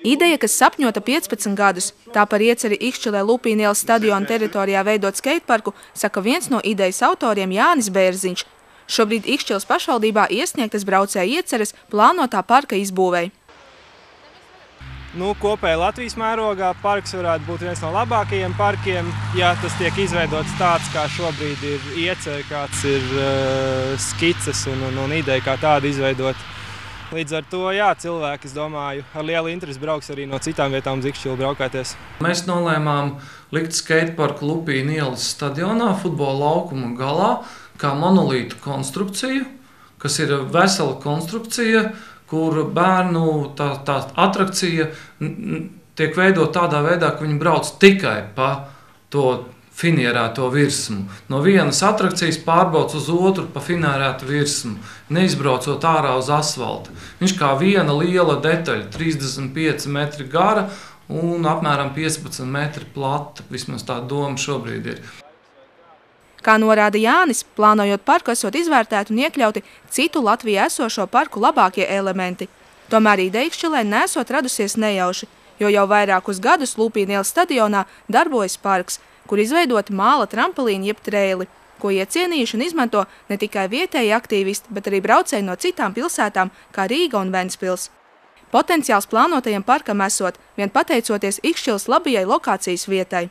Ideja, kas sapņota 15 gadus, tā par ieceri Ikšķilē Lupīna ielas stadiona teritorijā veidot skateparku, saka viens no idejas autoriem Jānis Bērziņš. Šobrīd Ikšķiles pašvaldībā iesniegtas braucēju ieceres plānotā parka izbūvei. Kopēji Latvijas mērogā parks varētu būt viens no labākajiem parkiem, ja tas tiek izveidots tāds, kā šobrīd ir iecer, kāds ir skices un ideja, kā tāda izveidot. Līdz ar to, jā, cilvēki, es domāju, ar lielu interesi brauks arī no citām vietām uz Ikšķili braukāties. Mēs nolēmām likt skateparku Lupīna ielas stadionā, futbola laukuma galā, kā monolītu konstrukciju, kas ir vesela konstrukcija, kur bērnu tā atrakcija tiek veidot tādā veidā, ka viņi brauc tikai pa to finierēto virsmu. No vienas atrakcijas pārbrauc uz otru pa finierētu virsmu, neizbraucot ārā uz asfalta. Viņš kā viena liela detaļa, 35 metri gara un apmēram 15 metri plata. Vismaz tā doma šobrīd ir. Kā norāda Jānis, plānojot parku esot izvērtēti un iekļauti citu Latvijā esošo parku labākie elementi. Tomēr ideja Ikšķilē nesot radusies nejauši, jo jau vairākus gadus Lupīna ielas stadionā darbojas parks, kur izveidoti māla trampolini jeb trēli, ko iecienījuši un izmanto ne tikai vietēji aktīvisti, bet arī braucēji no citām pilsētām, kā Rīga un Ventspils. Potenciāls plānotajam parkam esot, vien pateicoties Ikšķiles labajai lokācijas vietai.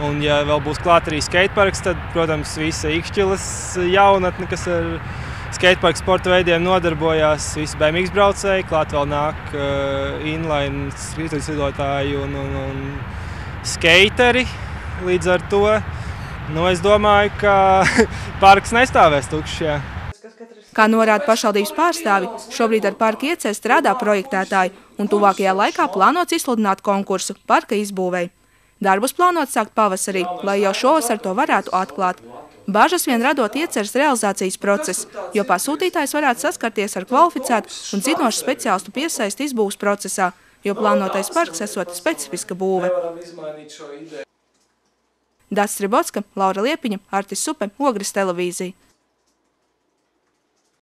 Un ja vēl būs klāt arī skateparks, tad, protams, visa Ikšķiles jaunatne, kas ar skateparku sporta veidiem nodarbojās, visi BMX braucēji, klāt vēl nāk inline skrituļslidotāji un skateri. Līdz ar to, es domāju, ka parks nestāvēs tukšs. Kā norāda pašvaldības pārstāvi, šobrīd ar parka ieceri strādā projektētāji un tuvākajā laikā plānots izsludināt konkursu parka izbūvei. Darbus plānots sākt pavasarī, lai jau šovasar to varētu atklāt. Bažas vien radot ieceres realizācijas procesu, jo pasūtītājs varētu saskarties ar kvalificētu un zinošu speciālistu piesaisti izbūves procesā, jo plānotais parks esot specifiska būve. Dats Stribotska, Laura Liepiņa, Artis Supe, Ogres televīzija.